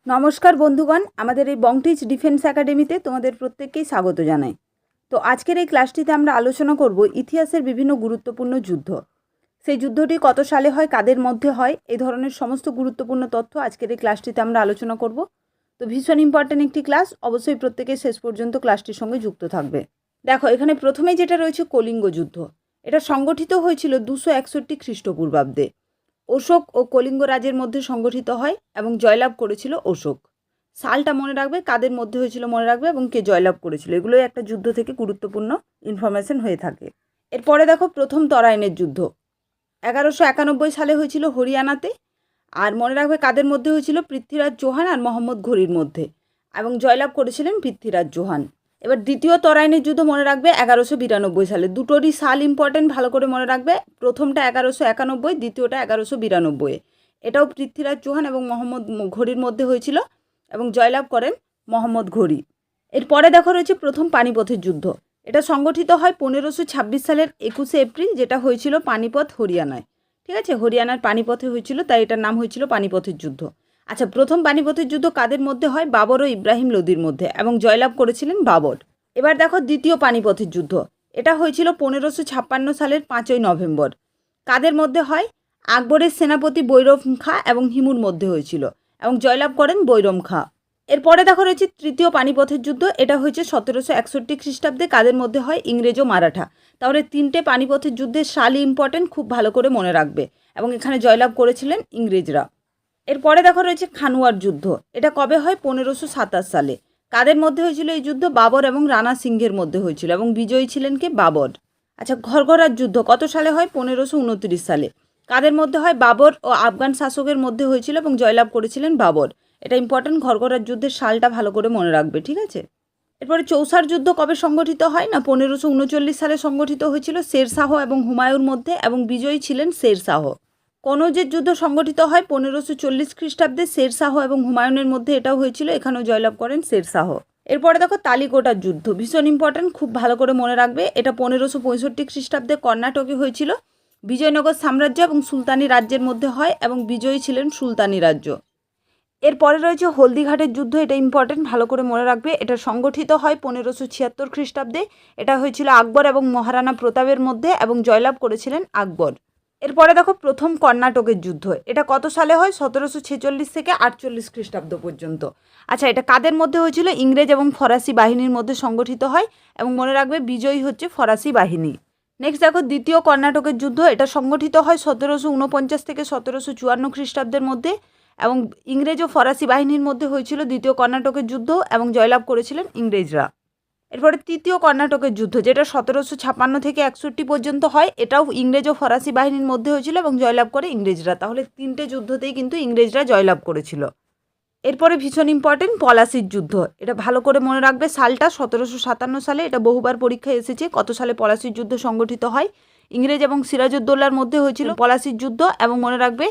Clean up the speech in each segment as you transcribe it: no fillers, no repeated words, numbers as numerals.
নমস্কার বন্ধুগণ, আমাদের এই বংটিচ ডিফেন্স একাডেমিতে তোমাদের প্রত্যেককেই স্বাগত জানাই। তো আজকের এই ক্লাসটিতে আমরা আলোচনা করব ইতিহাসের বিভিন্ন গুরুত্বপূর্ণ যুদ্ধ। সেই যুদ্ধটি কত সালে হয়, কাদের মধ্যে হয়, এই ধরনের সমস্ত গুরুত্বপূর্ণ তথ্য আজকের এই ক্লাসটিতে আমরা আলোচনা করব। তো ভীষণ ইম্পর্ট্যান্ট একটি ক্লাস, অবশ্যই প্রত্যেকে শেষ পর্যন্ত ক্লাসটির সঙ্গে যুক্ত থাকবে। দেখো, এখানে প্রথমেই যেটা রয়েছে কলিঙ্গ যুদ্ধ। এটা সংগঠিত হয়েছিল 261 খ্রিস্টপূর্বাব্দে। অশোক ও কলিঙ্গ রাজের মধ্যে সংগঠিত হয় এবং জয়লাভ করেছিল অশোক। সালটা মনে রাখবে, কাদের মধ্যে হয়েছিল মনে রাখবে, এবং কে জয়লাভ করেছিল, এগুলোই একটা যুদ্ধ থেকে গুরুত্বপূর্ণ ইনফরমেশন হয়ে থাকে। এরপরে দেখো প্রথম তরাইনের যুদ্ধ 1191 সালে হয়েছিল হরিয়ানাতে। আর মনে রাখবে কাদের মধ্যে হয়েছিল, পৃথ্বীরাজ চৌহান আর মোহাম্মদ ঘুরির মধ্যে, এবং জয়লাভ করেছিলেন পৃথ্বীরাজ চৌহান। এবার দ্বিতীয় তরাইনের যুদ্ধ মনে রাখবে 1192 সালে। দুটোরই সাল ইম্পর্টেন্ট, ভালো করে মনে রাখবে। প্রথমটা 1191, দ্বিতীয়টা 1192। এটাও পৃথ্বীরাজ চৌহান এবং মোহাম্মদ ঘুরির মধ্যে হয়েছিল এবং জয়লাভ করেন মোহাম্মদ ঘুরি। এরপরে দেখো রয়েছে প্রথম পানিপথের যুদ্ধ। এটা সংগঠিত হয় 1526 সালের 21 এপ্রিল, যেটা হয়েছিল পানিপথ হরিয়ানায়। ঠিক আছে, হরিয়ানার পানিপথে হয়েছিল, তাই এটার নাম হয়েছিল পানিপথের যুদ্ধ। আচ্ছা, প্রথম পানিপথের যুদ্ধ কাদের মধ্যে হয়? বাবর ও ইব্রাহিম লোদির মধ্যে, এবং জয়লাভ করেছিলেন বাবর। এবার দেখো দ্বিতীয় পানিপথের যুদ্ধ। এটা হয়েছিল 1556 সালের 5ই নভেম্বর। কাদের মধ্যে হয়? আকবরের সেনাপতি বৈরম খাঁ এবং হিমুর মধ্যে হয়েছিল, এবং জয়লাভ করেন বৈরম খাঁ। এরপরে দেখো রয়েছে তৃতীয় পানিপথের যুদ্ধ। এটা হয়েছে 1761 খ্রিস্টাব্দে। কাদের মধ্যে হয়? ইংরেজ ও মারাঠা। তাহলে তিনটে পানিপথের যুদ্ধের সাল ইম্পর্টেন্ট, খুব ভালো করে মনে রাখবে, এবং এখানে জয়লাভ করেছিলেন ইংরেজরা। এরপরে দেখো রয়েছে খানুয়ার যুদ্ধ। এটা কবে হয়? 1527 সালে। কাদের মধ্যে হয়েছিল এই যুদ্ধ? বাবর এবং রানা সিংহের মধ্যে হয়েছিল, এবং বিজয়ী ছিলেন কে? বাবর। আচ্ছা, ঘরঘরার যুদ্ধ কত সালে হয়? 1529 সালে। কাদের মধ্যে হয়? বাবর ও আফগান শাসকের মধ্যে হয়েছিল, এবং জয়লাভ করেছিলেন বাবর। এটা ইম্পর্টেন্ট, ঘরঘরার যুদ্ধের সালটা ভালো করে মনে রাখবে, ঠিক আছে? এরপরে চৌসার যুদ্ধ কবে সংগঠিত হয়? না, 1539 সালে সংগঠিত হয়েছিল শেরশাহ এবং হুমায়ুর মধ্যে, এবং বিজয়ী ছিলেন শেরশাহ। কনৌজের যুদ্ধ সংগঠিত হয় 1540 খ্রিস্টাব্দে শেরশাহ এবং হুমায়ুনের মধ্যে, এটাও হয়েছিল, এখানেও জয়লাভ করেন শেরশাহ। এরপরে দেখো তালিকোটার যুদ্ধ, ভীষণ ইম্পর্টেন্ট, খুব ভালো করে মনে রাখবে। এটা 1565 খ্রিস্টাব্দে কর্ণাটকে হয়েছিল। বিজয়নগর সাম্রাজ্য এবং সুলতানি রাজ্যের মধ্যে হয়, এবং বিজয়ী ছিলেন সুলতানি রাজ্য। এরপরে রয়েছে হলদিঘাটের যুদ্ধ। এটা ইম্পর্টেন্ট, ভালো করে মনে রাখবে। এটা সংগঠিত হয় 1576 খ্রিস্টাব্দে। এটা হয়েছিল আকবর এবং মহারানা প্রতাপের মধ্যে, এবং জয়লাভ করেছিলেন আকবর। এরপরে দেখো প্রথম কর্ণাটকের যুদ্ধ। এটা কত সালে হয়? 1746 থেকে 48 খ্রিস্টাব্দ পর্যন্ত। আচ্ছা, এটা কাদের মধ্যে হয়েছিল? ইংরেজ এবং ফরাসি বাহিনীর মধ্যে সংগঠিত হয়, এবং মনে রাখবে বিজয়ী হচ্ছে ফরাসি বাহিনী। নেক্সট দেখো দ্বিতীয় কর্ণাটকের যুদ্ধ। এটা সংগঠিত হয় 1749 থেকে 1754 খ্রিস্টাব্দের মধ্যে, এবং ইংরেজ ও ফরাসি বাহিনীর মধ্যে হয়েছিল দ্বিতীয় কর্ণাটকের যুদ্ধ, এবং জয়লাভ করেছিলেন ইংরেজরা। এরপরে তৃতীয় কর্ণাটকের যুদ্ধ, যেটা 1756 থেকে 61 পর্যন্ত হয়। এটাও ইংরেজ ও ফরাসি বাহিনীর মধ্যে হয়েছিল, এবং জয়লাভ করে ইংরেজরা। তাহলে তিনটে যুদ্ধতেই কিন্তু ইংরেজরা জয়লাভ করেছিল। এরপরে ভীষণ ইম্পর্টেন্ট পলাশির যুদ্ধ। এটা ভালো করে মনে রাখবে সালটা, 1757 সালে। এটা বহুবার পরীক্ষায় এসেছে, কত সালে পলাশির যুদ্ধ সংগঠিত হয়। ইংরেজ এবং সিরাজউদ্দৌলার মধ্যে হয়েছিল পলাশির যুদ্ধ, এবং মনে রাখবে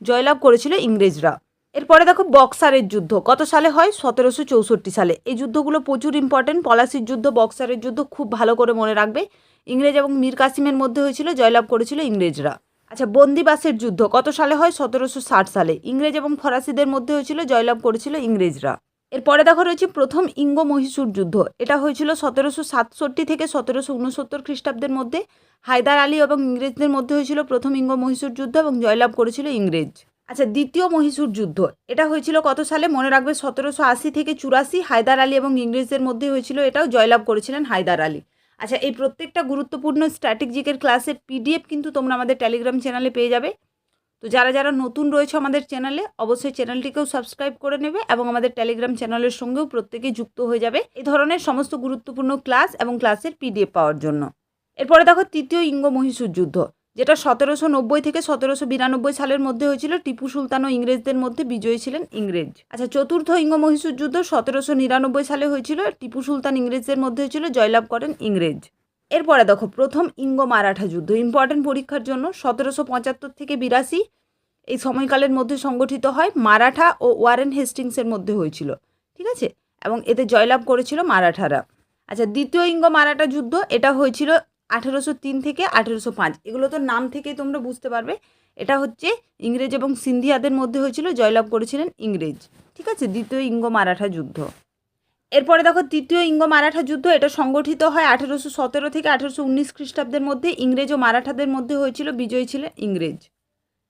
জয়লাভ করেছিল ইংরেজরা। এরপরে দেখো বক্সারের যুদ্ধ কত সালে হয়? 1764 সালে। এই যুদ্ধগুলো প্রচুর ইম্পর্টেন্ট। পলাশির যুদ্ধ, বক্সারের যুদ্ধ খুব ভালো করে মনে রাখবে। ইংরেজ এবং মীর কাসিমের মধ্যে হয়েছিল, জয়লাভ করেছিল ইংরেজরা। আচ্ছা, বন্দিবাসের যুদ্ধ কত সালে হয়? 1760 সালে। ইংরেজ এবং ফরাসিদের মধ্যে হয়েছিল, জয়লাভ করেছিল ইংরেজরা। এরপরে দেখো রয়েছে প্রথম ইঙ্গ মহীশূর যুদ্ধ। এটা হয়েছিল 1767 থেকে 1769 খ্রিস্টাব্দের মধ্যে। হায়দার আলী এবং ইংরেজদের মধ্যে হয়েছিল প্রথম ইঙ্গ মহীশূর যুদ্ধ, এবং জয়লাভ করেছিল ইংরেজ। আচ্ছা, দ্বিতীয় মহীশূর যুদ্ধ। এটা হয়েছিল কত সালে? মনে রাখবে 1780 থেকে 84। হায়দার আলী এবং ইংরেজদের মধ্যে হয়েছিল, এটাও জয়লাভ করেছিলেন হায়দার আলী। আচ্ছা, এই প্রত্যেকটা গুরুত্বপূর্ণ স্ট্র্যাটেজিকের ক্লাসের পিডিএফ কিন্তু তোমরা আমাদের টেলিগ্রাম চ্যানেলে পেয়ে যাবে। তো যারা যারা নতুন রয়েছে আমাদের চ্যানেলে, অবশ্যই চ্যানেলটিকেও সাবস্ক্রাইব করে নেবে, এবং আমাদের টেলিগ্রাম চ্যানেলের সঙ্গেও প্রত্যেকেই যুক্ত হয়ে যাবে এই ধরনের সমস্ত গুরুত্বপূর্ণ ক্লাস এবং ক্লাসের পিডিএফ পাওয়ার জন্য। এরপরে দেখো তৃতীয় ইঙ্গ মহীশূর যুদ্ধ, যেটা 1790 থেকে 1792 সালের মধ্যে হয়েছিল। টিপু সুলতান ও ইংরেজদের মধ্যে, বিজয়ী ছিলেন ইংরেজ। আচ্ছা, চতুর্থ ইঙ্গ মহীশূর যুদ্ধ 1799 সালে হয়েছিল। টিপু সুলতান ইংরেজদের মধ্যে হয়েছিল, জয়লাভ করেন ইংরেজ। এরপরে দেখো প্রথম ইঙ্গ মারাঠা যুদ্ধ, ইম্পর্টেন্ট পরীক্ষার জন্য। 1775 থেকে 82 এই সময়কালের মধ্যে সংগঠিত হয়। মারাঠা ও ওয়ারেন হেস্টিংসের মধ্যে হয়েছিল, ঠিক আছে, এবং এতে জয়লাভ করেছিল মারাঠারা। আচ্ছা, দ্বিতীয় ইঙ্গ মারাঠা যুদ্ধ, এটা হয়েছিল 1803 থেকে 1805। এগুলো তো নাম থেকেই তোমরা বুঝতে পারবে। এটা হচ্ছে ইংরেজ এবং সিন্ধিয়াদের মধ্যে হয়েছিল, জয়লাভ করেছিলেন ইংরেজ। ঠিক আছে, দ্বিতীয় ইঙ্গো মারাঠা যুদ্ধ। এরপরে দেখো তৃতীয় ইঙ্গো মারাঠা যুদ্ধ, এটা সংগঠিত হয় 1817 থেকে 1819 খ্রিস্টাব্দের মধ্যে। ইংরেজ ও মারাঠাদের মধ্যে হয়েছিল, বিজয়ী ছিলেন ইংরেজ।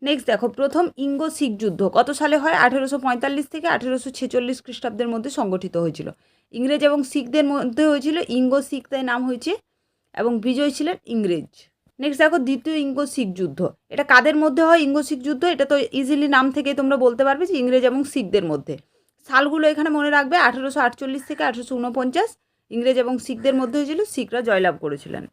নেক্সট দেখো প্রথম ইঙ্গো শিখ যুদ্ধ কত সালে হয়? 1845 থেকে 1846 খ্রিস্টাব্দের মধ্যে সংগঠিত হয়েছিল। ইংরেজ এবং শিখদের মধ্যে হয়েছিল, ইঙ্গো শিখ তাই নাম হয়েছে, এবং বিজয়ী ছিলেন ইংরেজ। নেক্সট দেখো দ্বিতীয় ইঙ্গো শিখ যুদ্ধ, এটা কাদের মধ্যে হয় ইঙ্গো শিখ যুদ্ধ? এটা তো ইজিলি নাম থেকে তোমরা বলতে পারবে যে ইংরেজ এবং শিখদের মধ্যে। সালগুলো এখানে মনে রাখবে, 1848 থেকে 1849 ইংরেজ এবং শিখদের মধ্যে হয়েছিল, শিখরা জয়লাভ করেছিলেন।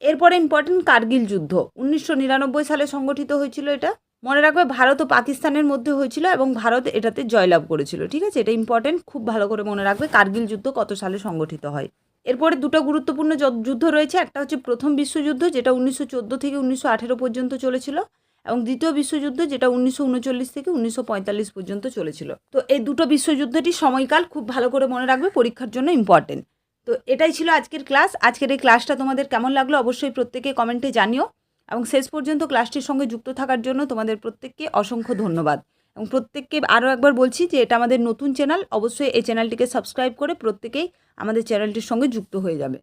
এরপরে ইম্পর্টেন্ট কার্গিল যুদ্ধ 1999 সালে সংগঠিত হয়েছিল। এটা মনে রাখবে ভারত ও পাকিস্তানের মধ্যে হয়েছিল এবং ভারত এটাতে জয়লাভ করেছিল। ঠিক আছে, এটা ইম্পর্টেন্ট, খুব ভালো করে মনে রাখবে কার্গিল যুদ্ধ কত সালে সংগঠিত হয়। এরপরে দুটো গুরুত্বপূর্ণ যুদ্ধ রয়েছে, একটা হচ্ছে প্রথম বিশ্বযুদ্ধ যেটা 1914 থেকে 1918 পর্যন্ত চলেছিল, এবং দ্বিতীয় বিশ্বযুদ্ধ যেটা 1939 থেকে 1945 পর্যন্ত চলেছিল। তো এই দুটো বিশ্বযুদ্ধটি সময়কাল খুব ভালো করে মনে রাখবে, পরীক্ষার জন্য ইম্পর্টেন্ট। তো এটাই ছিল আজকের ক্লাস। আজকের এই ক্লাসটা তোমাদের কেমন লাগলো অবশ্যই প্রত্যেকে কমেন্টে জানিও, এবং শেষ পর্যন্ত ক্লাসটির সঙ্গে যুক্ত থাকার জন্য তোমাদের প্রত্যেককে অসংখ্য ধন্যবাদ। এবং প্রত্যেককে আরও একবার বলছি যে এটা আমাদের নতুন চ্যানেল, অবশ্যই এই চ্যানেলটিকে সাবস্ক্রাইব করে প্রত্যেকেই আমাদের চ্যানেলটির সঙ্গে যুক্ত হয়ে যাবে।